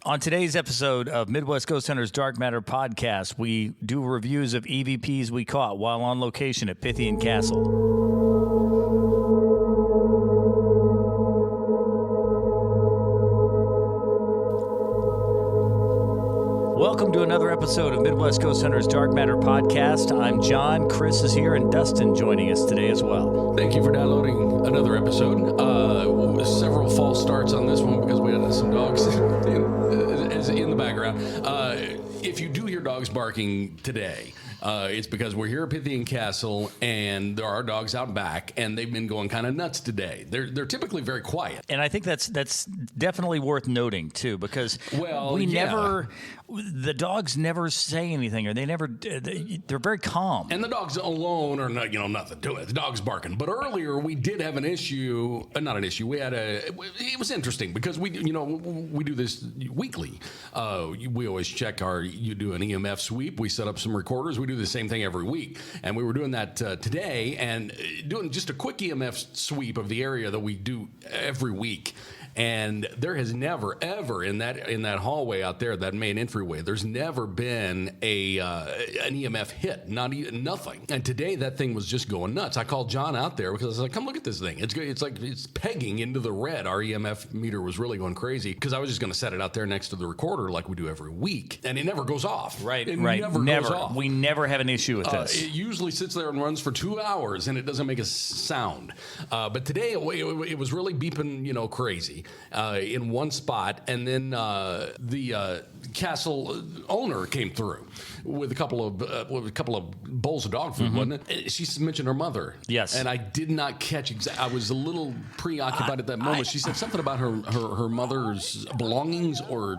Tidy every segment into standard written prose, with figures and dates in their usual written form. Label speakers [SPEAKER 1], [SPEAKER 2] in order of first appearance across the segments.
[SPEAKER 1] On today's episode of Midwest Ghost Hunters Dark Matter podcast, we do reviews of EVPs we caught while on location at Pythian Castle. Welcome to another episode of Midwest Ghost Hunters Dark Matter podcast. I'm John, Chris is here, and Dustin joining us today as well.
[SPEAKER 2] Thank you for downloading another episode. Several false starts on this one because we had some dogs in the background. If you do hear dogs barking today, it's because we're here at Pythian Castle and there are dogs out back, and they've been going kind of nuts today. They're typically very quiet,
[SPEAKER 1] and I think that's definitely worth noting too, because the dogs never say anything, or they're very calm.
[SPEAKER 2] And the dogs alone are not, nothing to it. The dog's barking. But earlier we did have an issue, not an issue. It was interesting because we do this weekly. We always check you do an EMF sweep. We set up some recorders. We do the same thing every week. And we were doing that today and doing just a quick EMF sweep of the area that we do every week. And there has never, ever in that hallway out there, that main entryway, there's never been an EMF hit, nothing. And today that thing was just going nuts. I called John out there because I was like, "Come look at this thing. It's pegging into the red." Our EMF meter was really going crazy because I was just going to set it out there next to the recorder like we do every week, and it never goes off.
[SPEAKER 1] Right.
[SPEAKER 2] Never goes off.
[SPEAKER 1] We never have an issue with this.
[SPEAKER 2] It usually sits there and runs for 2 hours, and it doesn't make a sound. But today it was really beeping, crazy. In one spot, and then the castle owner came through with a couple of bowls of dog food, wasn't it? She mentioned her mother.
[SPEAKER 1] Yes,
[SPEAKER 2] and I did not catch I was a little preoccupied at that moment. She said something about her mother's belongings, or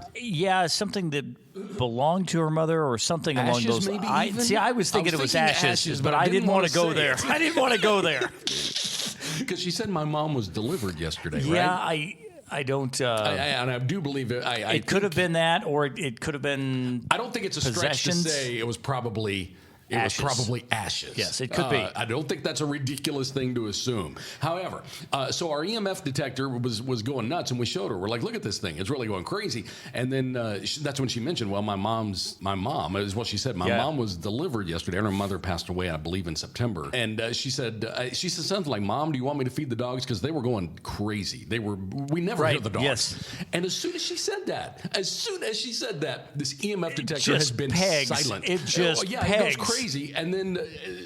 [SPEAKER 1] something that belonged to her mother, or something along those lines. I was thinking it was ashes, but I didn't want to go there. I didn't want to go there
[SPEAKER 2] because she said my mom was delivered yesterday.
[SPEAKER 1] Yeah,
[SPEAKER 2] right?
[SPEAKER 1] I don't.
[SPEAKER 2] And I do believe it.
[SPEAKER 1] It could have been that, or it could have been.
[SPEAKER 2] I don't think it's a stretch to say it was probably.
[SPEAKER 1] Ashes.
[SPEAKER 2] It was probably ashes.
[SPEAKER 1] Yes, it could be.
[SPEAKER 2] I don't think that's a ridiculous thing to assume. However, so our EMF detector was going nuts, and we showed her. We're like, "Look at this thing; it's really going crazy." And then that's when she mentioned, "Well, my mom is what she said. My mom was delivered yesterday, and her mother passed away, I believe, in September." And she said something like, "Mom, do you want me to feed the dogs? Because they were going crazy. We never hear the dogs."
[SPEAKER 1] Yes.
[SPEAKER 2] And as soon as she said that, this EMF detector has been silent.
[SPEAKER 1] It just pegs.
[SPEAKER 2] It goes crazy. And then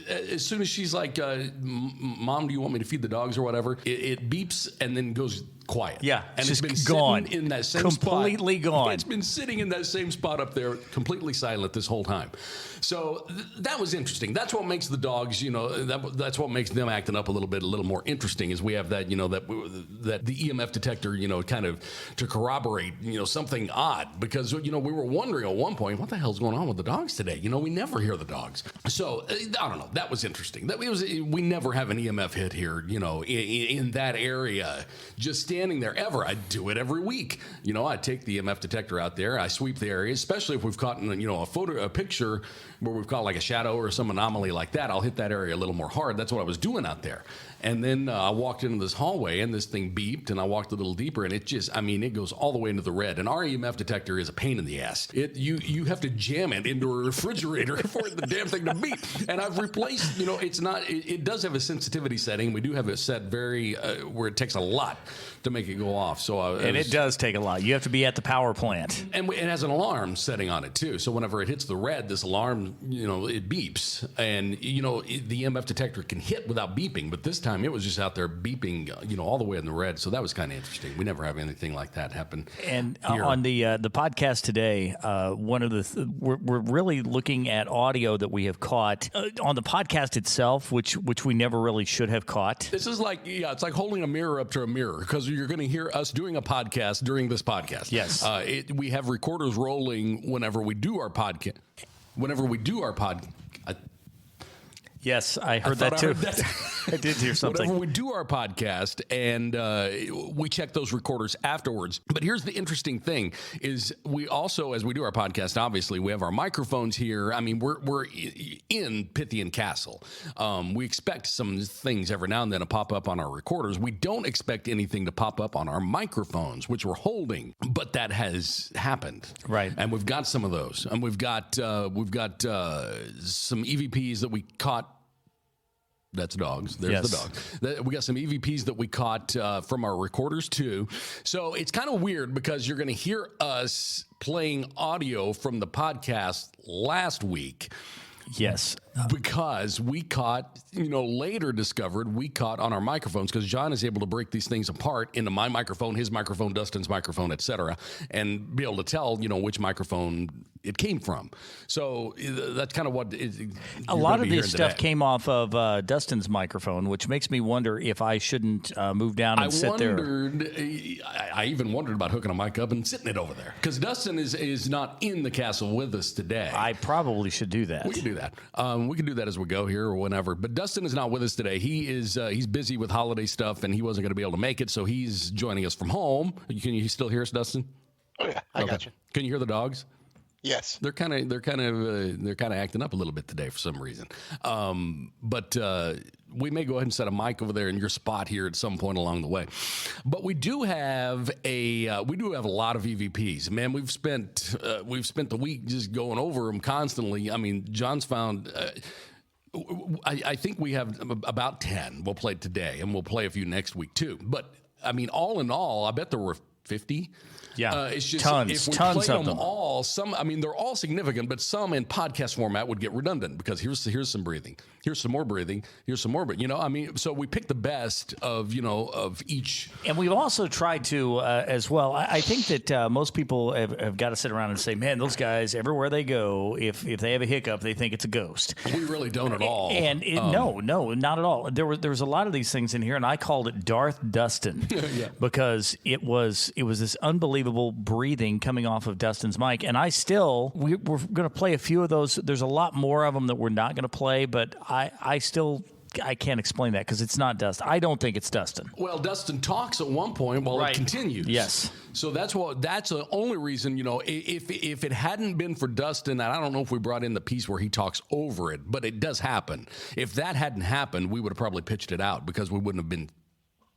[SPEAKER 2] as soon as she's like, "Mom, do you want me to feed the dogs or whatever?" It beeps and then goes quiet.
[SPEAKER 1] Yeah,
[SPEAKER 2] and
[SPEAKER 1] it's
[SPEAKER 2] been
[SPEAKER 1] gone
[SPEAKER 2] in that same spot.
[SPEAKER 1] Completely gone.
[SPEAKER 2] It's been sitting in that same spot up there, completely silent this whole time. So that was interesting. That's what makes the dogs, that's what makes them acting up a little more interesting. Is we have that, that the EMF detector, kind of to corroborate, something odd, because we were wondering at one point, what the hell's going on with the dogs today? We never hear the dogs. So I don't know. That was interesting. We never have an EMF hit here, in that area, just standing there ever. I do it every week. I take the EMF detector out there. I sweep the area, especially if we've caught, a picture where we've caught like a shadow or some anomaly like that. I'll hit that area a little more hard. That's what I was doing out there. And then I walked into this hallway, and this thing beeped, and I walked a little deeper, and it goes all the way into the red. And our EMF detector is a pain in the ass. You have to jam it into a refrigerator for the damn thing to beep. And I've replaced, it does have a sensitivity setting. We do have it set very, where it takes a lot to make it go off. So
[SPEAKER 1] it does take a lot. You have to be at the power plant.
[SPEAKER 2] And it has an alarm setting on it too. So whenever it hits the red, this alarm, it beeps. And, the EMF detector can hit without beeping, but this time it was just out there beeping, all the way in the red. So that was kind of interesting. We never have anything like that happen.
[SPEAKER 1] And
[SPEAKER 2] here.
[SPEAKER 1] On the podcast today, one of we're really looking at audio that we have caught on the podcast itself, which we never really should have caught.
[SPEAKER 2] This is like, it's like holding a mirror up to a mirror, because you're going to hear us doing a podcast during this podcast.
[SPEAKER 1] Yes.
[SPEAKER 2] We have recorders rolling whenever we do our podcast. Yes,
[SPEAKER 1] I heard that too. I did hear something.
[SPEAKER 2] Whenever we do our podcast, and we check those recorders afterwards. But here's the interesting thing: is we also, as we do our podcast, obviously we have our microphones here. I mean, we're in Pythian Castle. We expect some things every now and then to pop up on our recorders. We don't expect anything to pop up on our microphones, which we're holding, but that has happened,
[SPEAKER 1] right?
[SPEAKER 2] And we've got some of those, and we've got some EVPs that we caught. That's dogs. There's the dog. We got some EVPs that we caught from our recorders too. So it's kind of weird because you're going to hear us playing audio from the podcast last week.
[SPEAKER 1] Yes.
[SPEAKER 2] Because we caught, later discovered we caught on our microphones, because John is able to break these things apart into my microphone, his microphone, Dustin's microphone, etc., and be able to tell, which microphone it came from. So that's kind of what
[SPEAKER 1] a lot of this stuff came off of Dustin's microphone, which makes me wonder if I shouldn't move down and sit there.
[SPEAKER 2] I even wondered about hooking a mic up and sitting it over there, because Dustin is not in the castle with us today.
[SPEAKER 1] I probably should do that.
[SPEAKER 2] We can do that. We can do that as we go here or whenever. But Dustin is not with us today. He's busy with holiday stuff, and he wasn't going to be able to make it, so he's joining us from home. Can you still hear us, Dustin?
[SPEAKER 3] Oh yeah, I got you.
[SPEAKER 2] Can you hear the dogs?
[SPEAKER 3] Yes.
[SPEAKER 2] They're kind of acting up a little bit today for some reason. But we may go ahead and set a mic over there in your spot here at some point along the way. But we do have a lot of EVPs. Man, we've spent the week just going over them constantly. I mean, John's found. I think we have about 10. We'll play today, and we'll play a few next week too. But I mean, all in all, I bet there were 50.
[SPEAKER 1] Yeah,
[SPEAKER 2] it's just
[SPEAKER 1] tons
[SPEAKER 2] if we
[SPEAKER 1] of
[SPEAKER 2] played
[SPEAKER 1] them.
[SPEAKER 2] All, they're all significant, but some in podcast format would get redundant, because here's some breathing, here's some more breathing, here's some more, but so we picked the best of each.
[SPEAKER 1] And we've also tried to as well. I think that most people have got to sit around and say, man, those guys, everywhere they go, if they have a hiccup, they think it's a ghost.
[SPEAKER 2] We really don't at all.
[SPEAKER 1] And no, not at all. There was a lot of these things in here, and I called it Darth Dustin because it was this unbelievable breathing coming off of Dustin's mic. And we're going to play a few of those. There's a lot more of them that we're not going to play, but I can't explain that because it's not Dustin. I don't think it's Dustin.
[SPEAKER 2] Well, Dustin talks at one point while it continues.
[SPEAKER 1] Yes.
[SPEAKER 2] So that's the only reason, if it hadn't been for Dustin, and I don't know if we brought in the piece where he talks over it, but it does happen. If that hadn't happened, we would have probably pitched it out, because we wouldn't have been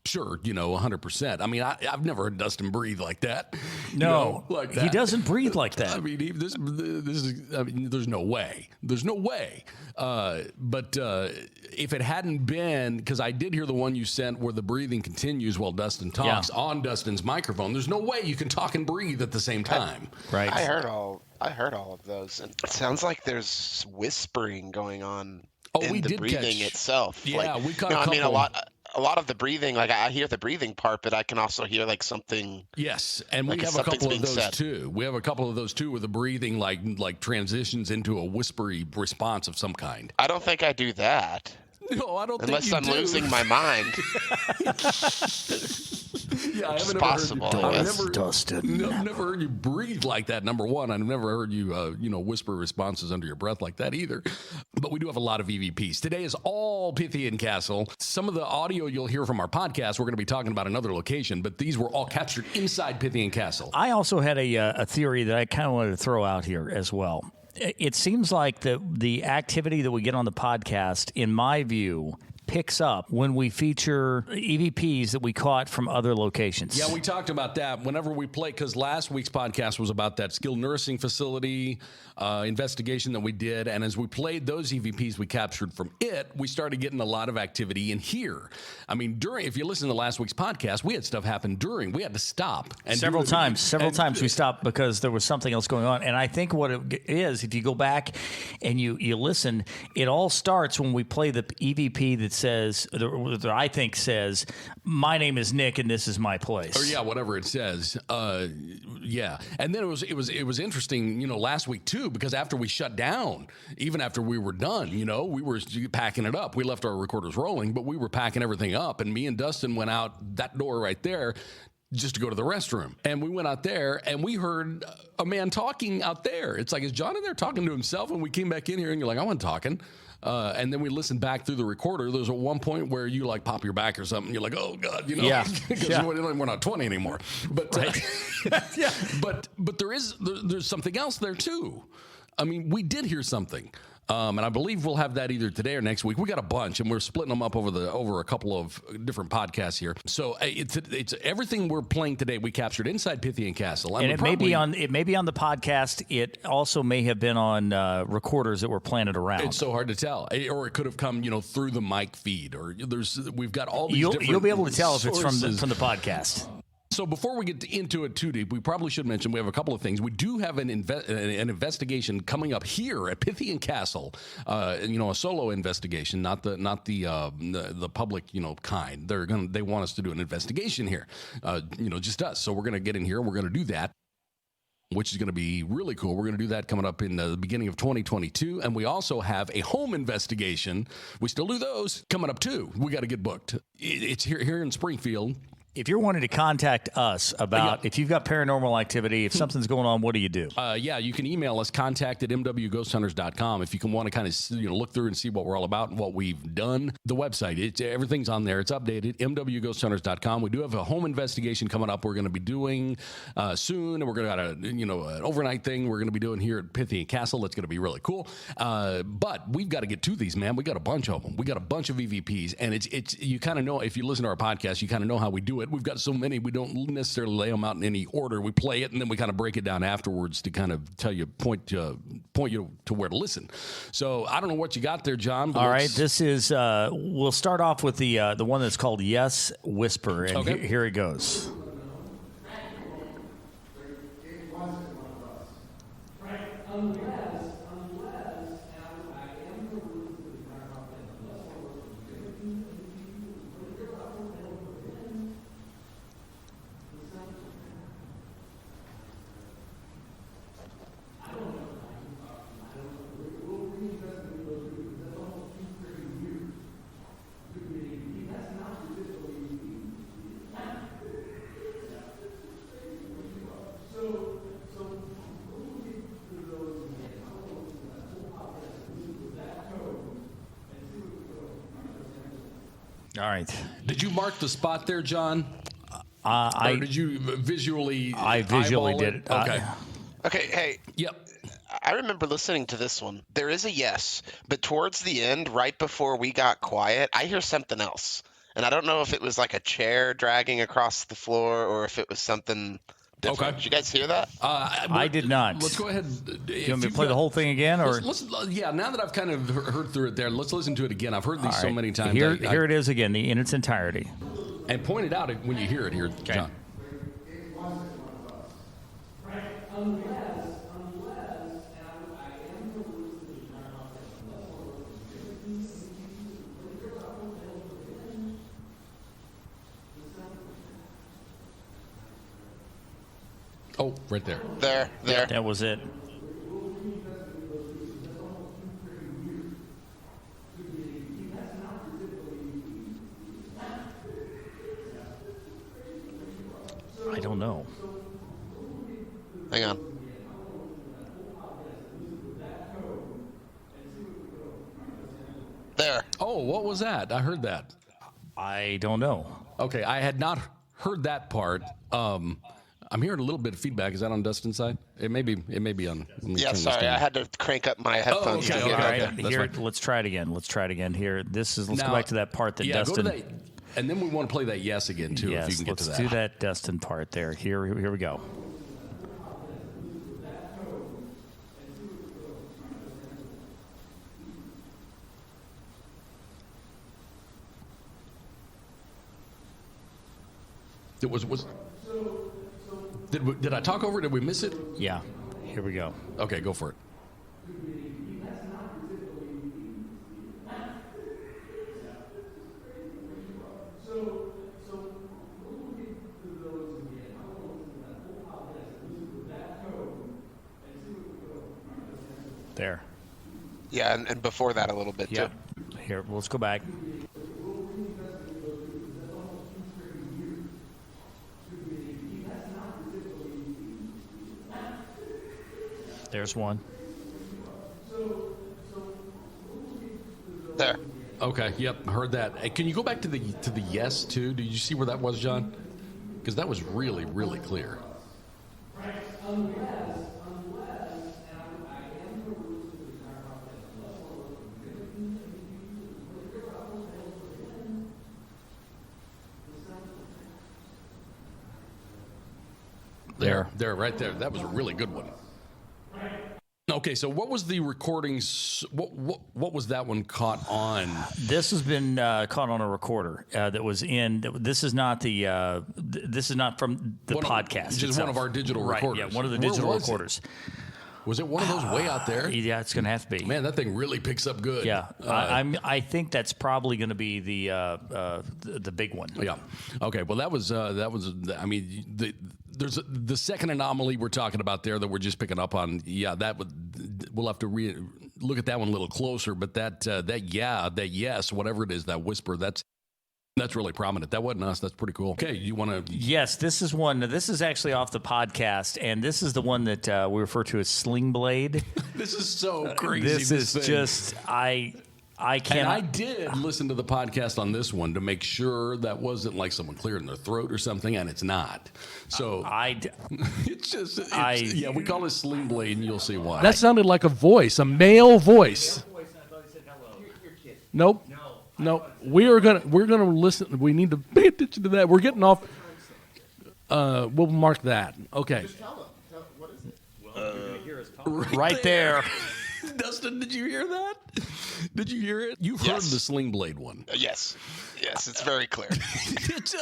[SPEAKER 2] sure, 100%. I mean, I've never heard Dustin breathe like that.
[SPEAKER 1] No,
[SPEAKER 2] like that.
[SPEAKER 1] He doesn't breathe like that.
[SPEAKER 2] I mean, this is. I mean, there's no way. There's no way. But if it hadn't been, because I did hear the one you sent where the breathing continues while Dustin talks on Dustin's microphone. There's no way you can talk and breathe at the same time.
[SPEAKER 1] Right.
[SPEAKER 3] I heard all of those, and it sounds like there's whispering going on in the breathing itself.
[SPEAKER 2] Yeah, we caught a couple.
[SPEAKER 3] I mean, a lot of the breathing, like I hear the breathing part, but I can also hear like something.
[SPEAKER 2] Yes, and we have a couple of those too. We have a couple of those too, where the breathing like transitions into a whispery response of some kind.
[SPEAKER 3] I don't think I do that.
[SPEAKER 2] No, I don't think
[SPEAKER 3] unless
[SPEAKER 2] you
[SPEAKER 3] I'm
[SPEAKER 2] do.
[SPEAKER 3] losing my mind.
[SPEAKER 2] Yeah, I haven't never heard you breathe like that. Number one, I've never heard you, whisper responses under your breath like that either. But we do have a lot of EVPs. Today is all Pythian Castle. Some of the audio you'll hear from our podcast, we're going to be talking about another location, but these were all captured inside Pythian Castle.
[SPEAKER 1] I also had a theory that I kind of wanted to throw out here as well. It seems like the activity that we get on the podcast, in my view, picks up when we feature EVPs that we caught from other locations.
[SPEAKER 2] Yeah, we talked about that whenever we play, because last week's podcast was about that skilled nursing facility investigation that we did, and as we played those EVPs we captured from it, we started getting a lot of activity in here. I mean, if you listen to last week's podcast, we had stuff happen during. We had to stop. And
[SPEAKER 1] several times we stopped because there was something else going on. And I think what it is, if you go back and you listen, it all starts when we play the EVP that says, that I think says, my name is Nick and this is my place.
[SPEAKER 2] Or yeah, whatever it says. Yeah. And then it was interesting, last week too, because after we shut down, even after we were done, we were packing it up. We left our recorders rolling, but we were packing everything up. And me and Dustin went out that door right there just to go to the restroom. And we went out there and we heard a man talking out there. It's like, is John in there talking to himself? And we came back in here and you're like, I wasn't talking. and then we listened back through the recorder. There's at one point where you like pop your back or something. You're like, oh God, because we're not 20 anymore. But but there's something else there too. I mean, we did hear something. And I believe we'll have that either today or next week. We got a bunch, and we're splitting them up over a couple of different podcasts here. So it's everything we're playing today. We captured inside Pythian Castle,
[SPEAKER 1] and it may be on the podcast. It also may have been on recorders that were planted around.
[SPEAKER 2] It's so hard to tell, or it could have come through the mic feed, or we've got all these.
[SPEAKER 1] You'll be able to tell if it's from the podcast.
[SPEAKER 2] So before we get into it too deep, we probably should mention we have a couple of things. We do have an investigation coming up here at Pythian Castle. A solo investigation, not the public kind. They want us to do an investigation here. Just us. So we're gonna get in here. We're gonna do that, which is going to be really cool. We're going to do that coming up in the beginning of 2022. And we also have a home investigation. We still do those coming up too. We got to get booked. It's here in Springfield.
[SPEAKER 1] If you're wanting to contact us about if you've got paranormal activity, if something's going on, what do you do?
[SPEAKER 2] You can email us, contact@mwghosthunters.com. If you can want to kind of look through and see what we're all about and what we've done. The website, everything's on there. It's updated, mwghosthunters.com. We do have a home investigation coming up we're going to be doing soon. And we're going to have an overnight thing we're going to be doing here at Pythian Castle. That's going to be really cool. But we've got to get to these, man. We got a bunch of them. We got a bunch of EVPs. And it's you kind of know, if you listen to our podcast, you kind of know how we do it. We've got so many, we don't necessarily lay them out in any order. We play it, and then we kind of break it down afterwards to kind of tell you, point you to where to listen. So I don't know what you got there, John.
[SPEAKER 1] All right, this is, we'll start off with the one that's called Yes Whisper, and here it goes. All right.
[SPEAKER 2] Did you mark the spot there, John? Or did you visually?
[SPEAKER 1] I visually did it.
[SPEAKER 2] Okay.
[SPEAKER 3] Okay. Hey.
[SPEAKER 2] Yep.
[SPEAKER 3] I remember listening to this one. There is a yes, but towards the end, right before we got quiet, I hear something else, and I don't know if it was like a chair dragging across the floor or if it was something different. Okay. Did you guys hear that?
[SPEAKER 1] I did not.
[SPEAKER 2] Let's go ahead.
[SPEAKER 1] Do you want me to play the whole thing again? Or
[SPEAKER 2] now that I've kind of heard through it there, let's listen to it again. I've heard these so many times.
[SPEAKER 1] Here it is again, in its entirety.
[SPEAKER 2] And point it out when you hear it here, John. Oh, right there.
[SPEAKER 3] There.
[SPEAKER 1] That was it. I don't know.
[SPEAKER 3] Hang on. There.
[SPEAKER 2] Oh, what was that? I heard that.
[SPEAKER 1] I don't know.
[SPEAKER 2] Okay, I had not heard that part. I'm hearing a little bit of feedback. Is that on Dustin's side? It may be on.
[SPEAKER 3] Yeah, sorry. I had to crank up my headphones.
[SPEAKER 2] Okay.
[SPEAKER 3] To get
[SPEAKER 2] All
[SPEAKER 1] right. Here, let's try it again. Here. Let's go back to that part that Dustin.
[SPEAKER 2] Go to that, and then we want to play that yes again too.
[SPEAKER 1] Yes,
[SPEAKER 2] if you can get to that.
[SPEAKER 1] Let's do that Dustin part there. Here we go.
[SPEAKER 2] It was. Did I talk over it? Did we miss it?
[SPEAKER 1] Yeah. Here we go.
[SPEAKER 2] Okay, go for it.
[SPEAKER 1] There.
[SPEAKER 3] Yeah, and before that a little bit too.
[SPEAKER 1] Here, let's go back. There's one.
[SPEAKER 3] there.
[SPEAKER 2] Okay, yep, heard that. Hey, can you go back to the yes too? Did you see where that was, John? Because that was really, really clear. There, right there. That was a really good one. Okay, so what was the recordings? What was that one caught on?
[SPEAKER 1] This has been caught on a recorder that was in. This is not the. This is not from the podcast.
[SPEAKER 2] Just one of our digital recorders.
[SPEAKER 1] Yeah, one of the digital recorders.
[SPEAKER 2] Was it one of those way out there?
[SPEAKER 1] Yeah, it's going to have to be.
[SPEAKER 2] Man, that thing really picks up good.
[SPEAKER 1] Yeah, I think that's probably going to be the big one.
[SPEAKER 2] Yeah. Okay. Well, that was. I mean, there's the second anomaly we're talking about there that we're just picking up on. Yeah, we'll have to look at that one a little closer. But that yes, whatever it is, that whisper, that's really prominent. That wasn't us. That's pretty cool. Okay, you want to?
[SPEAKER 1] Yes, this is one. This is actually off the podcast, and this is the one that we refer to as Sling Blade.
[SPEAKER 2] This is so crazy.
[SPEAKER 1] This is
[SPEAKER 2] thing.
[SPEAKER 1] Just I can't.
[SPEAKER 2] And I did listen to the podcast on this one to make sure that wasn't like someone clearing their throat or something, and it's not. So yeah, we call it Sling Blade, and you'll see why.
[SPEAKER 4] That sounded like a voice, a male voice. Nope. No, we're gonna listen. We need to pay attention to that. We're getting off. We'll mark that. Okay.
[SPEAKER 5] Just tell them. What is it?
[SPEAKER 1] right there.
[SPEAKER 2] Dustin, did you hear that? Did you hear it? You've heard the Sling Blade one.
[SPEAKER 3] Yes, it's very clear.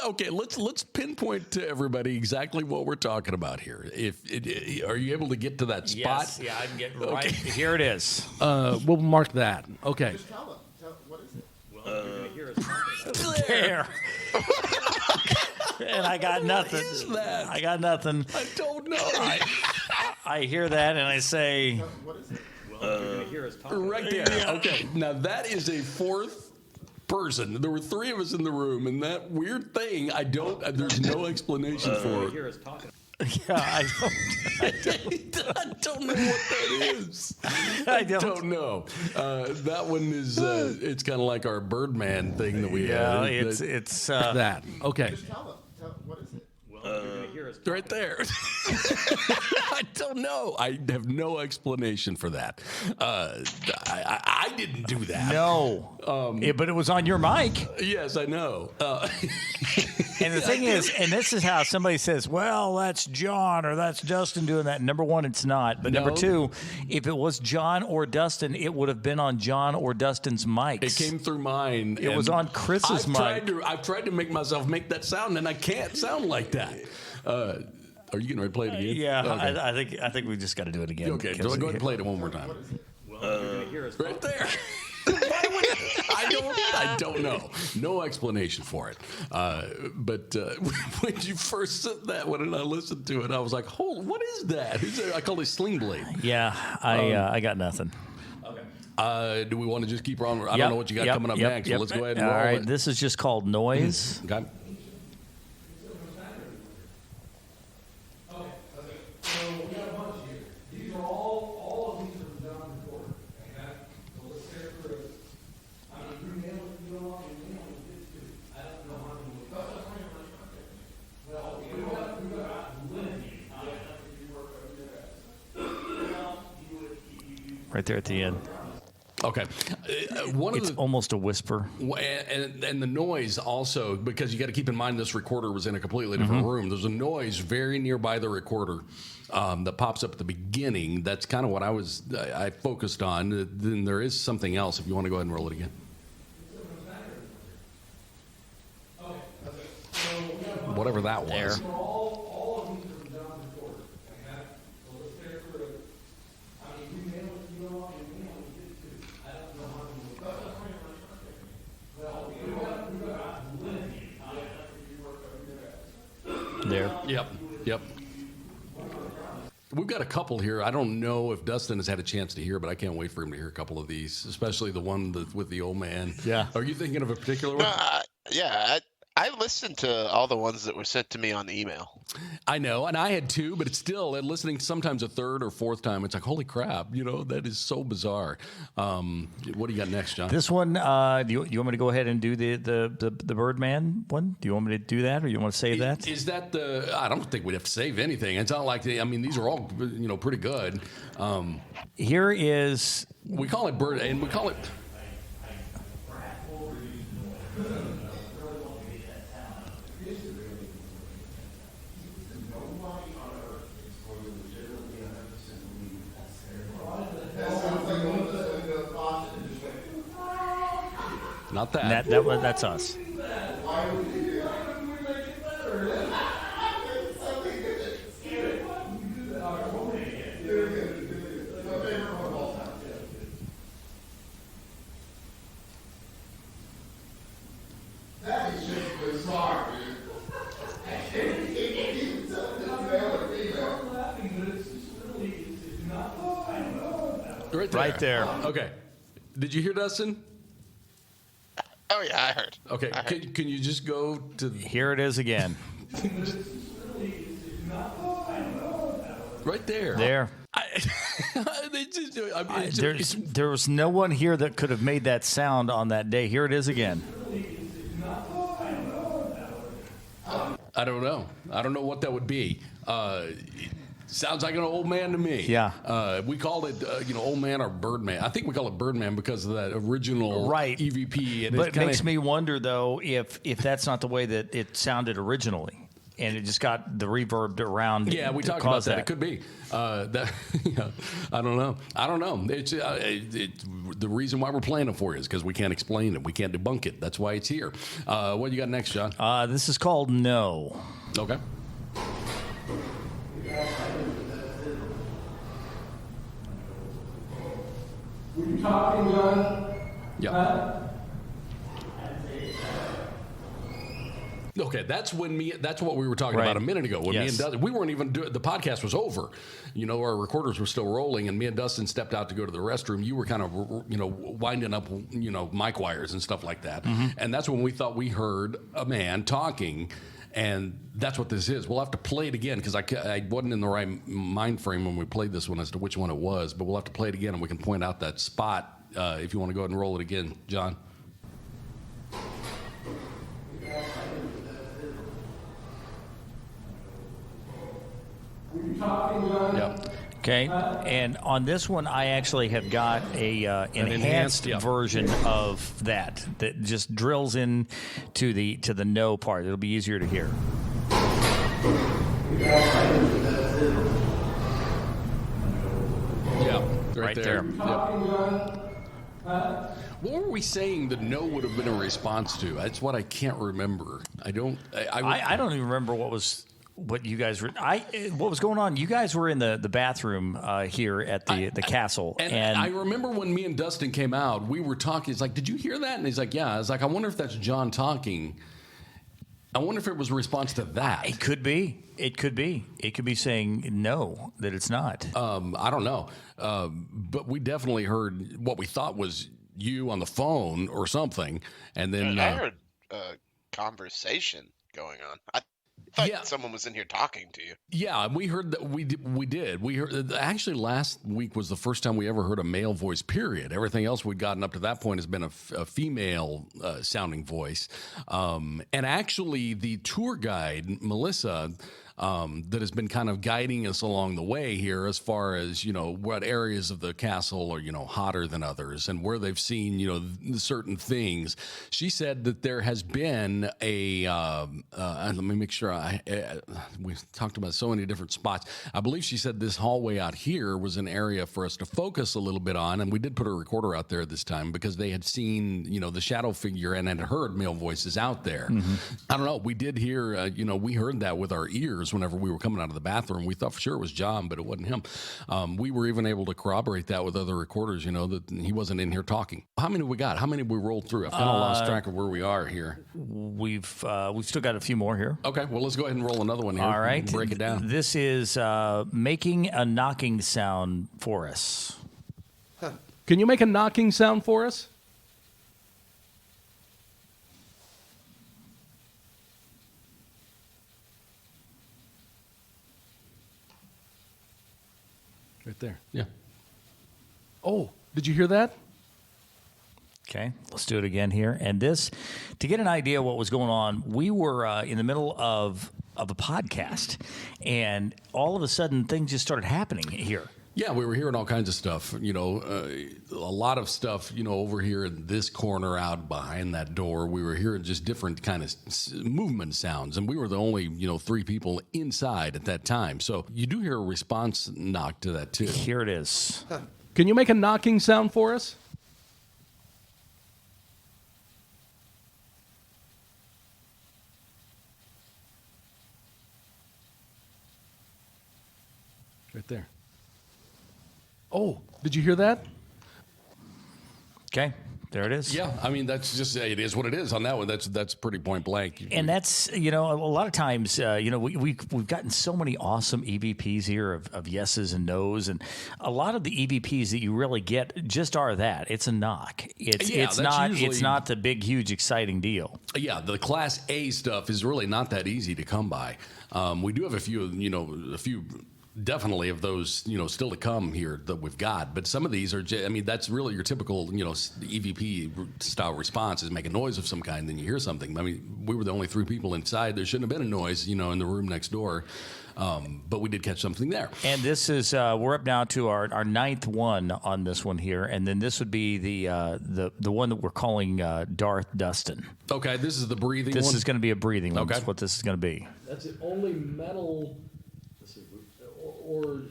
[SPEAKER 2] Okay, let's pinpoint to everybody exactly what we're talking about here. Are you able to get to that spot?
[SPEAKER 1] Yes. Yeah, I can get right. Okay. Here it is.
[SPEAKER 4] We'll mark that. Okay.
[SPEAKER 5] Just tell them. What is it?
[SPEAKER 1] There. And I got nothing.
[SPEAKER 2] What is that?
[SPEAKER 1] I got nothing.
[SPEAKER 2] I don't know.
[SPEAKER 1] I hear that and I say,
[SPEAKER 5] What is it?
[SPEAKER 2] Right there. Yeah. Okay. Now that is a fourth person. There were three of us in the room, and that weird thing, there's no explanation for it.
[SPEAKER 1] yeah, I
[SPEAKER 2] don't know what that is.
[SPEAKER 1] I don't
[SPEAKER 2] know. That one is, it's kind of like our Birdman thing that we
[SPEAKER 1] yeah,
[SPEAKER 2] had.
[SPEAKER 1] it's
[SPEAKER 4] That. Okay.
[SPEAKER 5] Just tell them. What is it?
[SPEAKER 2] Right there. I don't know. I have no explanation for that. I didn't do that.
[SPEAKER 1] no. But it was on your mic.
[SPEAKER 2] Yes, I know.
[SPEAKER 1] And the thing is, and this is how somebody says, well, that's John or that's Dustin doing that. Number one, it's not. But number two, if it was John or Dustin, it would have been on John or Dustin's mics.
[SPEAKER 2] It came through mine.
[SPEAKER 1] It was on Chris's mic.
[SPEAKER 2] I've tried to make myself make that sound, and I can't sound like that. Are you getting ready to play it again?
[SPEAKER 1] Yeah,
[SPEAKER 2] Okay.
[SPEAKER 1] I think we just got to do it again.
[SPEAKER 2] Okay, go ahead and play it one more time. Right there. I don't know. No explanation for it. But when you first said that one and I listened to it, I was like, what is that? I call it Sling Blade.
[SPEAKER 1] Yeah, I got nothing.
[SPEAKER 2] Okay. Do we want to just keep on? I don't know what you got coming up next. So let's go ahead and roll
[SPEAKER 1] All right,
[SPEAKER 2] it.
[SPEAKER 1] this is just called Noise.
[SPEAKER 2] Okay.
[SPEAKER 1] Right there at the end.
[SPEAKER 2] Okay.
[SPEAKER 1] It's almost a whisper.
[SPEAKER 2] And the noise also, because you got to keep in mind this recorder was in a completely different room. There's a noise very nearby the recorder that pops up at the beginning. That's kind of what I focused on. Then there is something else if you want to go ahead and roll it again. Whatever that was.
[SPEAKER 1] There. There.
[SPEAKER 2] Yep. We've got a couple here. I don't know if Dustin has had a chance to hear, but I can't wait for him to hear a couple of these, especially the one with the old man.
[SPEAKER 1] Yeah.
[SPEAKER 2] Are you thinking of a particular one?
[SPEAKER 3] Yeah, I listened to all the ones that were sent to me on email.
[SPEAKER 2] I know, and I had two, but it's still listening sometimes a third or fourth time. It's like, holy crap, that is so bizarre. What do you got next, John?
[SPEAKER 1] This one, do you want me to go ahead and do the Birdman one? Do you want me to do that, or you want to save that?
[SPEAKER 2] Is that I don't think we'd have to save anything. It's not like these are all pretty good.
[SPEAKER 1] Here is
[SPEAKER 2] we call it bird, and we call it. Not that.
[SPEAKER 1] That's us. Right there.
[SPEAKER 2] Okay. Did you hear Dustin?
[SPEAKER 3] Oh yeah, I heard.
[SPEAKER 2] Okay. Can you just go to?
[SPEAKER 1] Here it is again.
[SPEAKER 2] Right there.
[SPEAKER 1] There. There was no one here that could have made that sound on that day. Here it is again.
[SPEAKER 2] I don't know. I don't know what that would be. Sounds like an old man to me.
[SPEAKER 1] Yeah.
[SPEAKER 2] We called it, old man or Birdman. I think we call it Birdman because of that original EVP. And
[SPEAKER 1] but it makes me wonder, though, if that's not the way that it sounded originally. And it just got the reverb around.
[SPEAKER 2] Yeah, we talked about that. It could be. I don't know. It's the reason why we're playing it for you is because we can't explain it. We can't debunk it. That's why it's here. What do you got next, John?
[SPEAKER 1] This is called No.
[SPEAKER 2] Okay.
[SPEAKER 4] Were you talking, John?
[SPEAKER 2] Yeah. Okay, that's what we were talking about a minute ago. When me and Dustin, we weren't even the podcast was over. Our recorders were still rolling, and me and Dustin stepped out to go to the restroom. You were kind of, winding up, mic wires and stuff like that. Mm-hmm. And that's when we thought we heard a man talking. And that's what this is. We'll have to play it again because I wasn't in the right mind frame when we played this one as to which one it was. But we'll have to play it again, and we can point out that spot if you want to go ahead and roll it again, John.
[SPEAKER 4] Were you talking, John?
[SPEAKER 2] Yeah.
[SPEAKER 1] Okay, and on this one, I actually have got a enhanced version of that just drills in to the no part. It'll be easier to hear.
[SPEAKER 2] Yeah, right there.
[SPEAKER 4] Yep.
[SPEAKER 2] What were we saying the no would have been a response to? That's what I can't remember. I don't even
[SPEAKER 1] remember what you guys were. What was going on? You guys were in the bathroom here at the castle,
[SPEAKER 2] and I remember when me and Dustin came out, we were talking. It's like, did you hear that? And he's like, yeah. I was like, I wonder if that's John talking. I wonder if it was a response to that.
[SPEAKER 1] It could be. It could be saying no, that it's not.
[SPEAKER 2] I don't know, but we definitely heard what we thought was you on the phone or something, and then
[SPEAKER 3] I heard a conversation going on. I thought someone was in here talking to you.
[SPEAKER 2] Yeah, we heard that. We did. We heard actually last week was the first time we ever heard a male voice. Period. Everything else we'd gotten up to that point has been a female sounding voice. And actually, the tour guide Melissa. That has been kind of guiding us along the way here as far as, what areas of the castle are, hotter than others and where they've seen, certain things. She said that there has been let me make sure we've talked about so many different spots. I believe she said this hallway out here was an area for us to focus a little bit on. And we did put a recorder out there this time because they had seen, the shadow figure and had heard male voices out there. Mm-hmm. I don't know. We did hear, we heard that with our ears whenever we were coming out of the bathroom. We thought for sure it was John, but it wasn't him. We were even able to corroborate that with other recorders, that he wasn't in here talking. How many we got? How many we rolled through? I've kind of lost track of where we are here.
[SPEAKER 1] We've still got a few more here.
[SPEAKER 2] Okay, well, let's go ahead and roll another one here.
[SPEAKER 1] All right.
[SPEAKER 2] Break it down.
[SPEAKER 1] This is making a knocking sound for us.
[SPEAKER 4] Can you make a knocking sound for us? Right there.
[SPEAKER 2] Yeah.
[SPEAKER 4] Oh, did you hear that?
[SPEAKER 1] Okay, let's do it again here. And this, to get an idea of what was going on, we were in the middle of a podcast, and all of a sudden things just started happening here.
[SPEAKER 2] Yeah, we were hearing all kinds of stuff, a lot of stuff, over here in this corner out behind that door. We were hearing just different kind of movement sounds, and we were the only, 3 people inside at that time. So you do hear a response knock to that, too.
[SPEAKER 1] Here it is.
[SPEAKER 4] Can you make a knocking sound for us? Right there. Oh, did you hear that?
[SPEAKER 1] Okay, there it is.
[SPEAKER 2] Yeah, I mean, that's just, it is what it is on that one. That's pretty point blank.
[SPEAKER 1] And that's, a lot of times, we've gotten so many awesome EVPs here of yeses and nos, and a lot of the EVPs that you really get just are that. It's a knock. It's not the big, huge, exciting deal.
[SPEAKER 2] Yeah, the Class A stuff is really not that easy to come by. We do have a few definitely of those, still to come here that we've got. But some of these are, that's really your typical, EVP style response is make a noise of some kind, then you hear something. I mean, we were the only 3 people inside. There shouldn't have been a noise, in the room next door. But we did catch something there.
[SPEAKER 1] And this is, we're up now to our 9th one on this one here. And then this would be the one that we're calling Darth Dustin.
[SPEAKER 2] Okay, this is the breathing one?
[SPEAKER 1] This is going to be a breathing one.
[SPEAKER 2] Okay.
[SPEAKER 1] That's what this is going to be.
[SPEAKER 4] That's the only metal, or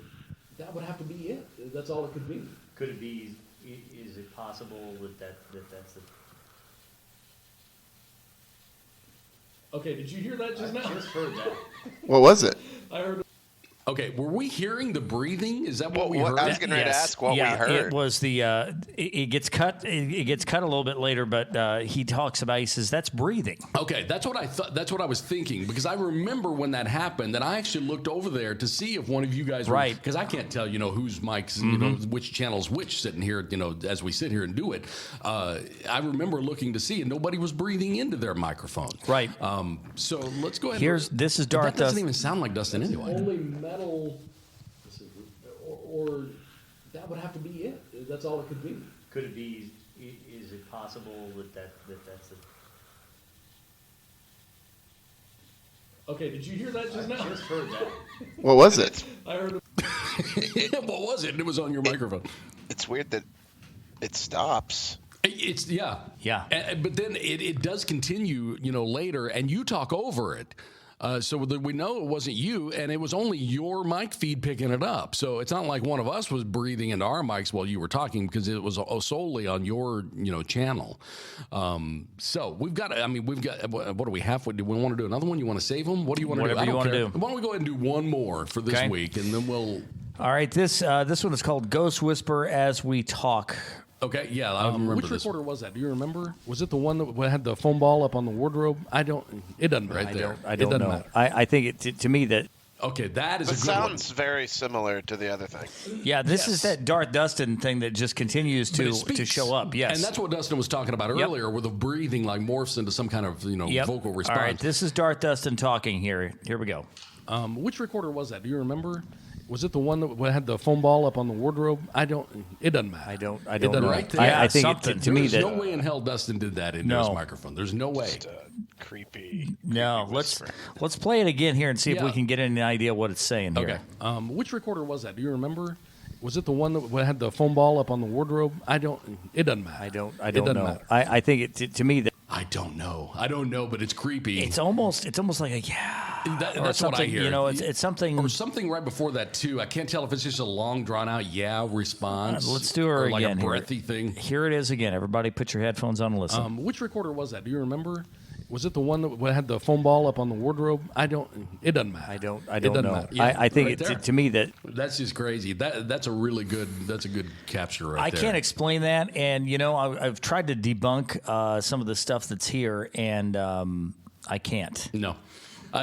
[SPEAKER 4] that would have to be it. That's all it could be.
[SPEAKER 5] Could it be? Is it possible that's the?
[SPEAKER 4] Okay, did you hear that just now?
[SPEAKER 5] I just heard that.
[SPEAKER 3] What was it?
[SPEAKER 4] I heard.
[SPEAKER 2] Okay, were we hearing the breathing? Is that what we heard?
[SPEAKER 3] I was getting ready to ask what we heard.
[SPEAKER 1] It was the. It gets cut. It gets cut a little bit later, but he talks about. He says that's breathing.
[SPEAKER 2] Okay, that's what I thought. That's what I was thinking, because I remember when that happened, and I actually looked over there to see if one of you guys were,
[SPEAKER 1] right,
[SPEAKER 2] because I can't tell whose mics, which channel's which sitting here, as we sit here and do it. I remember looking to see, and nobody was breathing into their microphone.
[SPEAKER 1] Right.
[SPEAKER 2] So let's go ahead.
[SPEAKER 1] This is Darth.
[SPEAKER 2] That doesn't even sound like Dustin anyway.
[SPEAKER 4] Only metal, or that would have to be it. That's all it could be.
[SPEAKER 5] Could it be? Is it possible that's the?
[SPEAKER 4] Okay, did you hear that just now?
[SPEAKER 5] I just heard that.
[SPEAKER 3] What was it?
[SPEAKER 4] I heard.
[SPEAKER 2] What was it? It was on your microphone.
[SPEAKER 3] It's weird that it stops.
[SPEAKER 2] It's yeah. But then it does continue, later, and you talk over it. So that we know it wasn't you, and it was only your mic feed picking it up. So it's not like one of us was breathing into our mics while you were talking, because it was solely on your, channel. So we've got. What do we have? Do we want to do another one? You want to save them? What do you want to do?
[SPEAKER 1] Whatever you want to do.
[SPEAKER 2] Why don't we go ahead and do one more for this week, and then we'll.
[SPEAKER 1] All right. This one is called Ghost Whisper as We Talk.
[SPEAKER 2] Okay, yeah, I remember
[SPEAKER 4] which
[SPEAKER 2] this.
[SPEAKER 4] recorder was that? Do you remember? Was it the one that had the foam ball up on the wardrobe? It doesn't matter.
[SPEAKER 2] Right there.
[SPEAKER 1] I don't know.
[SPEAKER 4] Matter.
[SPEAKER 1] I think to me that.
[SPEAKER 2] Okay, that is
[SPEAKER 3] It
[SPEAKER 2] a good one.
[SPEAKER 3] sounds very similar to the other thing.
[SPEAKER 1] Yeah, this is that Darth Dustin thing that just continues to show up. Yes,
[SPEAKER 2] and that's what Dustin was talking about earlier, where the breathing like morphs into some kind of vocal response.
[SPEAKER 1] All right, this is Darth Dustin talking here. Here we go.
[SPEAKER 4] Which recorder was that? Do you remember? Was it the one that had the foam ball up on the wardrobe? It doesn't matter.
[SPEAKER 1] I don't know.
[SPEAKER 2] Right there.
[SPEAKER 1] I think
[SPEAKER 2] something.
[SPEAKER 1] to me
[SPEAKER 2] There's no way in hell Dustin did that into his microphone. There's no way.
[SPEAKER 3] Just a creepy.
[SPEAKER 1] No, let's play it again here and see if we can get any idea what it's saying here.
[SPEAKER 2] Okay.
[SPEAKER 4] Which recorder was that? Do you remember? Was it the one that had the foam ball up on the wardrobe? It doesn't matter.
[SPEAKER 1] I don't know.
[SPEAKER 4] Matter.
[SPEAKER 1] I think to me that.
[SPEAKER 2] I don't know, but it's creepy.
[SPEAKER 1] It's almost like a
[SPEAKER 2] that's what I hear.
[SPEAKER 1] It's something.
[SPEAKER 2] Or something right before that too. I can't tell if it's just a long, drawn out response.
[SPEAKER 1] Let's do her
[SPEAKER 2] or like
[SPEAKER 1] again.
[SPEAKER 2] a breathy thing.
[SPEAKER 1] Here it is again. Everybody, put your headphones on and listen.
[SPEAKER 4] Which recorder was that? Do you remember? Was it the one that had the foam ball up on the wardrobe? It doesn't matter.
[SPEAKER 1] I don't
[SPEAKER 4] doesn't
[SPEAKER 1] know.
[SPEAKER 4] matter.
[SPEAKER 2] Yeah,
[SPEAKER 1] I think
[SPEAKER 2] right
[SPEAKER 1] to me that.
[SPEAKER 2] That's just crazy. That's a good capture right
[SPEAKER 1] I
[SPEAKER 2] there.
[SPEAKER 1] can't explain that, and I've tried to debunk some of the stuff that's here, and I can't.
[SPEAKER 2] No.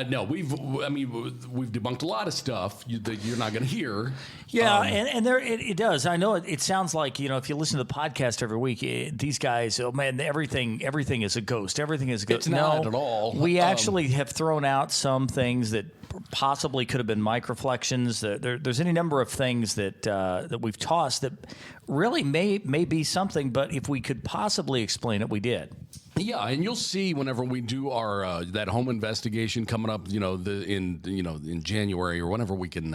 [SPEAKER 2] No, we've debunked a lot of stuff that you're not going to hear.
[SPEAKER 1] Yeah, and there it does. I know it sounds like if you listen to the podcast every week, these guys, oh man, everything is a ghost. Everything is a ghost.
[SPEAKER 2] It's not at all.
[SPEAKER 1] We actually have thrown out some things that possibly could have been microflections. There's any number of things that we've tossed that really may be something, but if we could possibly explain it, we did.
[SPEAKER 2] Yeah, and you'll see whenever we do our that home investigation coming up, in January or whenever we can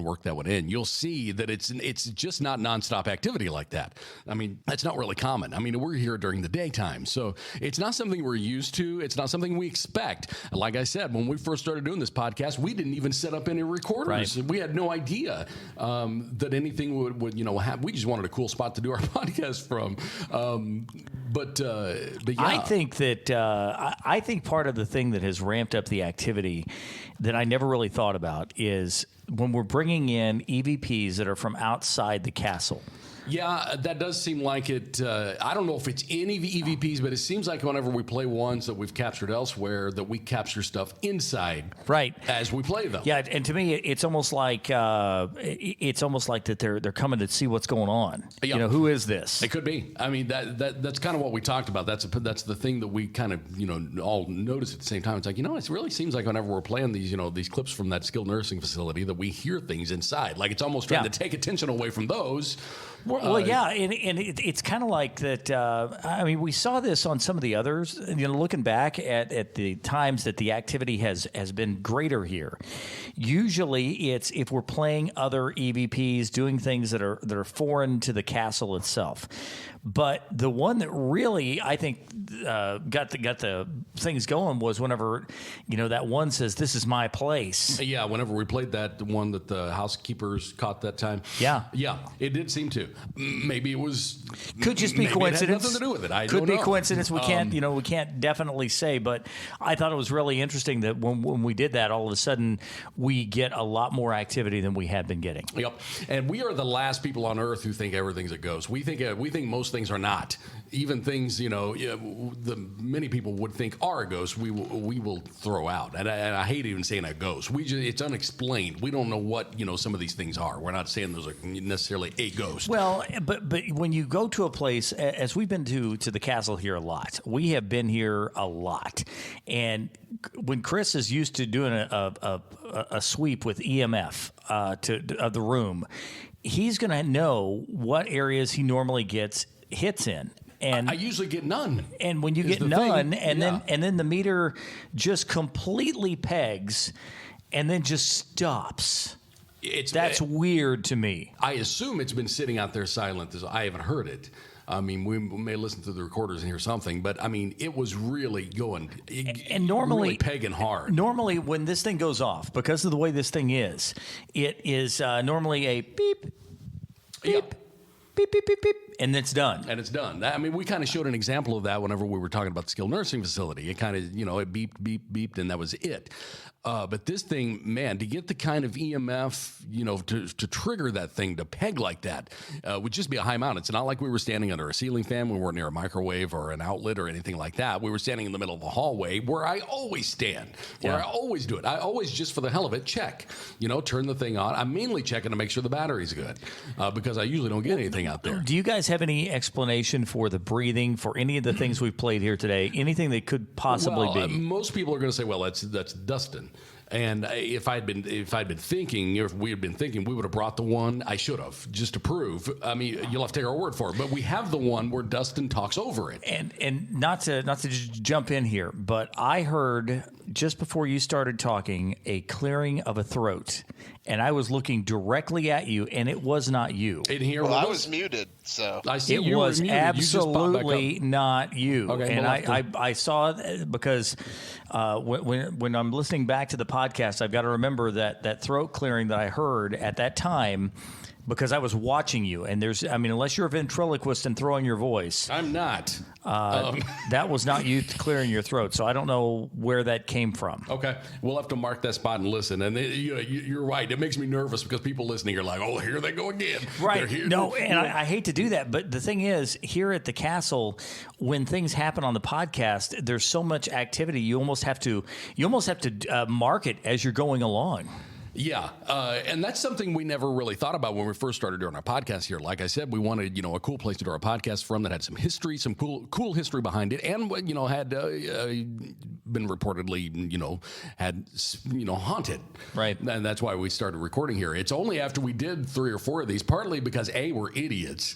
[SPEAKER 2] work that one in. You'll see that it's just not nonstop activity like that. I mean, that's not really common. I mean, we're here during the daytime, so it's not something we're used to. It's not something we expect. Like I said, when we first started doing this podcast, we didn't even set up any recorders. Right. We had no idea that anything would happen. We just wanted a cool spot to do our podcast from. But yeah.
[SPEAKER 1] I think that I think part of the thing that has ramped up the activity that I never really thought about is when we're bringing in EVPs that are from outside the castle.
[SPEAKER 2] Yeah, that does seem like it. I don't know if it's any EVPs, but it seems like whenever we play ones that we've captured elsewhere, that we capture stuff inside,
[SPEAKER 1] right,
[SPEAKER 2] as we play them.
[SPEAKER 1] Yeah, and to me, it's almost like that they're coming to see what's going on.
[SPEAKER 2] Yeah.
[SPEAKER 1] Who is this?
[SPEAKER 2] It could be. I mean, that's kind of what we talked about. That's the thing that we kind of all notice at the same time. It's like it really seems like whenever we're playing these these clips from that skilled nursing facility that we hear things inside. Like it's almost trying to take attention away from those.
[SPEAKER 1] Well, yeah, and it's kind of like that. I mean, we saw this on some of the others. Looking back at the times that the activity has been greater here. Usually, it's if we're playing other EVPs, doing things that are foreign to the castle itself. But the one that really, I think, got the things going was whenever, that one says, "This is my place."
[SPEAKER 2] Yeah, whenever we played that one that the housekeepers caught that time.
[SPEAKER 1] Yeah,
[SPEAKER 2] it did seem to. Maybe it was.
[SPEAKER 1] Could just be coincidence.
[SPEAKER 2] It had nothing to do with it. I
[SPEAKER 1] Could
[SPEAKER 2] don't know.
[SPEAKER 1] be coincidence. We can't, we can't definitely say. But I thought it was really interesting that when we did that, all of a sudden we get a lot more activity than we had been getting.
[SPEAKER 2] Yep, and we are the last people on Earth who think everything's a ghost. We think most things are not. Even things many people would think are a ghost, we will throw out. And I hate even saying a ghost. It's unexplained. We don't know what some of these things are. We're not saying those are necessarily a ghost.
[SPEAKER 1] Well, but when you go to a place, as we've been to the castle here a lot, we have been here a lot, and when Chris is used to doing a sweep with EMF of the room, he's going to know what areas he normally gets hits in. And
[SPEAKER 2] I usually get none.
[SPEAKER 1] And when you get none, and then the meter just completely pegs, and then just stops. That's weird to me.
[SPEAKER 2] I assume it's been sitting out there silent. I haven't heard it. I mean, we may listen to the recorders and hear something, but I mean, it was really going and normally really pegging hard.
[SPEAKER 1] Normally, when this thing goes off, because of the way this thing is, it is normally a beep, beep, beep, beep, beep, beep, and it's done.
[SPEAKER 2] And it's done. I mean, we kind of showed an example of that whenever we were talking about the skilled nursing facility. It kind of, it beeped, beeped, beeped, and that was it. But this thing, man, to get the kind of EMF, to trigger that thing, to peg like that, would just be a high amount. It's not like we were standing under a ceiling fan. We weren't near a microwave or an outlet or anything like that. We were standing in the middle of a hallway where I always stand, where I always do it. I always, just for the hell of it, check, turn the thing on. I'm mainly checking to make sure the battery's good because I usually don't get anything out there.
[SPEAKER 1] Do you guys have any explanation for the breathing, for any of the things we've played here today? Anything that could possibly be?
[SPEAKER 2] Most people are going to say, well, that's Dustin. And if we had been thinking, we would have brought the one. I should have, just to prove. I mean, you'll have to take our word for it. But we have the one where Dustin talks over it.
[SPEAKER 1] And not to just jump in here, but I heard just before you started talking a clearing of a throat, and I was looking directly at you, and it was not you.
[SPEAKER 2] In here,
[SPEAKER 3] I was muted, so
[SPEAKER 2] I see
[SPEAKER 1] it
[SPEAKER 2] you
[SPEAKER 1] was
[SPEAKER 2] were muted.
[SPEAKER 1] Absolutely not you.
[SPEAKER 2] Okay,
[SPEAKER 1] and I saw it because when I'm listening back to the podcast, I've got to remember that throat clearing that I heard at that time, because I was watching you, and unless you're a ventriloquist and throwing your voice,
[SPEAKER 2] I'm not.
[SPEAKER 1] That was not you clearing your throat, so I don't know where that came from.
[SPEAKER 2] Okay, we'll have to mark that spot and listen. And you're right; it makes me nervous because people listening are like, "Oh, here they go again."
[SPEAKER 1] Right? No, and I hate to do that, but the thing is, here at the castle, when things happen on the podcast, there's so much activity. You almost have to mark it as you're going along.
[SPEAKER 2] Yeah, and that's something we never really thought about when we first started doing our podcast here. Like I said, we wanted, a cool place to do our podcast from that had some history, some cool history behind it, and had been reportedly, had haunted.
[SPEAKER 1] Right.
[SPEAKER 2] And that's why we started recording here. It's only after we did 3 or 4 of these, partly because A, we're idiots,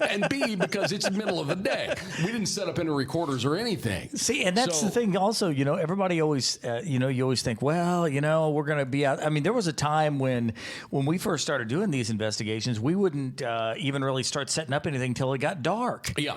[SPEAKER 2] and B, because it's the middle of the day. We didn't set up any recorders or anything.
[SPEAKER 1] See, and that's the thing. Also, everybody always, you always think, well, we're going to be out. I mean, there was a time when we first started doing these investigations, we wouldn't even really start setting up anything until it got dark.
[SPEAKER 2] Yeah.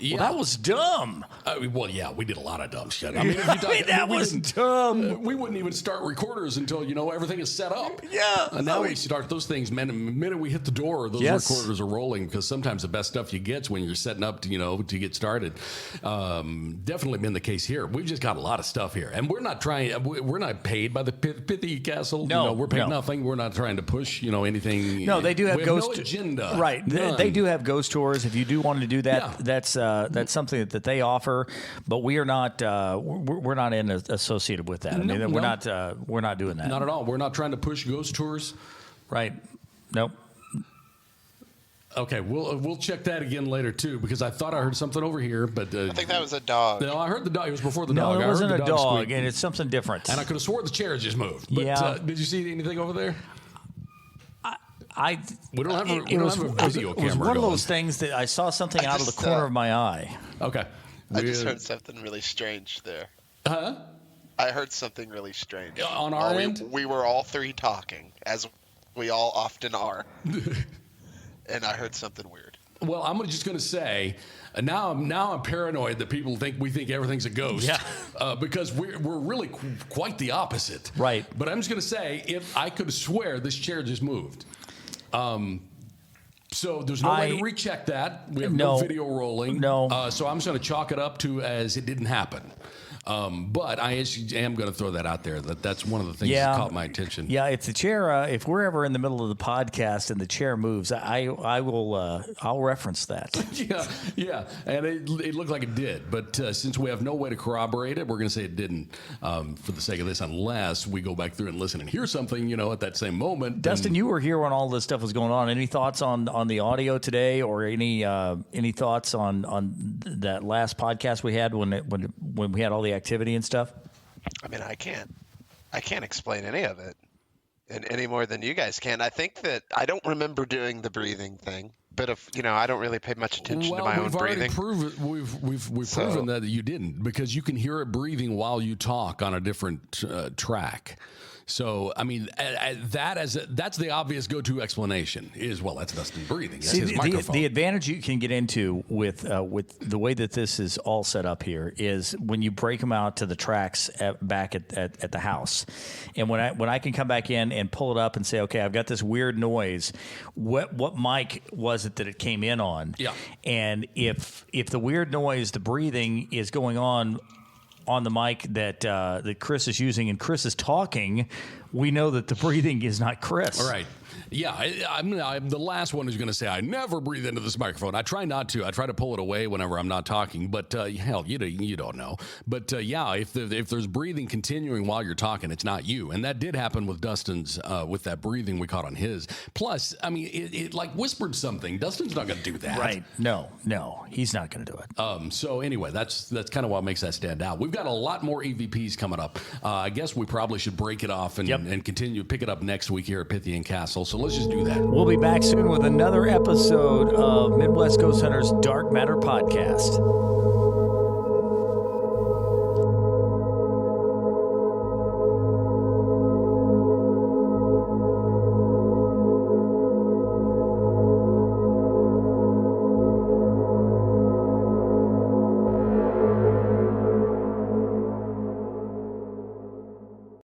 [SPEAKER 1] Well, that was dumb.
[SPEAKER 2] Well, yeah, we did a lot of dumb shit. I mean,
[SPEAKER 1] that was dumb.
[SPEAKER 2] We wouldn't even start recorders until, everything is set up.
[SPEAKER 1] Yeah.
[SPEAKER 2] And now we start those things, man. The minute we hit the door, those recorders are rolling, because sometimes the best stuff you get is when you're setting up to get started. Definitely been the case here. We've just got a lot of stuff here. And we're not paid by the Pythian Castle.
[SPEAKER 1] No,
[SPEAKER 2] we're paid nothing. We're not trying to push, anything.
[SPEAKER 1] No, they do have ghost
[SPEAKER 2] no agenda.
[SPEAKER 1] Right. They do have ghost tours. If you do want to do that, that's something that they offer. But we are not. We're not associated with that. We're not doing that.
[SPEAKER 2] Not at all. We're not trying to push ghost tours.
[SPEAKER 1] Right. Nope.
[SPEAKER 2] Okay, we'll check that again later too, because I thought I heard something over here, but
[SPEAKER 3] I think that was a dog.
[SPEAKER 2] No, I heard the dog. It was before the dog.
[SPEAKER 1] No, it wasn't a dog,
[SPEAKER 2] squeak.
[SPEAKER 1] and it's something different.
[SPEAKER 2] And I could have swore the chair just moved. But did you see anything over there? We don't have a video camera.
[SPEAKER 1] It was one of those things that I saw something out of the corner of my eye.
[SPEAKER 2] Okay.
[SPEAKER 3] I just heard something really strange there.
[SPEAKER 2] Huh?
[SPEAKER 3] I heard something really strange.
[SPEAKER 2] On our end?
[SPEAKER 3] We were all 3 talking, as we all often are. And I heard something weird.
[SPEAKER 2] Well, I'm just going to say, now I'm paranoid that people think we think everything's a ghost.
[SPEAKER 1] Yeah.
[SPEAKER 2] Because we're really quite the opposite.
[SPEAKER 1] Right.
[SPEAKER 2] But I'm just going to say, I could swear this chair just moved. So there's no way to recheck that. We have no video rolling.
[SPEAKER 1] No.
[SPEAKER 2] So I'm just going to chalk it up to as it didn't happen. But I am going to throw that out there. That's one of the things that caught my attention.
[SPEAKER 1] Yeah, if the chair, if we're ever in the middle of the podcast and the chair moves, I'll reference that.
[SPEAKER 2] yeah, and it looked like it did. But since we have no way to corroborate it, we're going to say it didn't for the sake of this, unless we go back through and listen and hear something, at that same moment.
[SPEAKER 1] Dustin, you were here when all this stuff was going on. Any thoughts on the audio today, or any thoughts on that last podcast we had when we had all the activity and stuff?
[SPEAKER 3] I mean, I can't explain any of it, and any more than you guys can. I think that I don't remember doing the breathing thing, but if I don't really pay much attention to my own breathing.
[SPEAKER 2] We've proven that you didn't, because you can hear it breathing while you talk on a different track. So, I mean, that's the obvious go-to explanation is, well, that's Dustin breathing. That's his microphone.
[SPEAKER 1] The advantage you can get into with the way that this is all set up here is when you break them out to the tracks back at the house. And when I can come back in and pull it up and say, okay, I've got this weird noise. What mic was it that it came in on?
[SPEAKER 2] Yeah.
[SPEAKER 1] And if the weird noise, the breathing is going on the mic that Chris is using, and Chris is talking, we know that the breathing is not Chris.
[SPEAKER 2] All right. Yeah, I'm the last one who's going to say I never breathe into this microphone. I try not to. I try to pull it away whenever I'm not talking. But hell, you don't know. But yeah, if there's breathing continuing while you're talking, it's not you. And that did happen with Dustin's with that breathing we caught on his. Plus, I mean, it like whispered something. Dustin's not going to do that.
[SPEAKER 1] Right? No, he's not going to do it.
[SPEAKER 2] So anyway, that's kind of what makes that stand out. We've got a lot more EVPs coming up. I guess we probably should break it off and continue pick it up next week here at Pythian Castle. So let's just do that.
[SPEAKER 1] We'll be back soon with another episode of Midwest Ghost Hunters Dark Matter Podcast.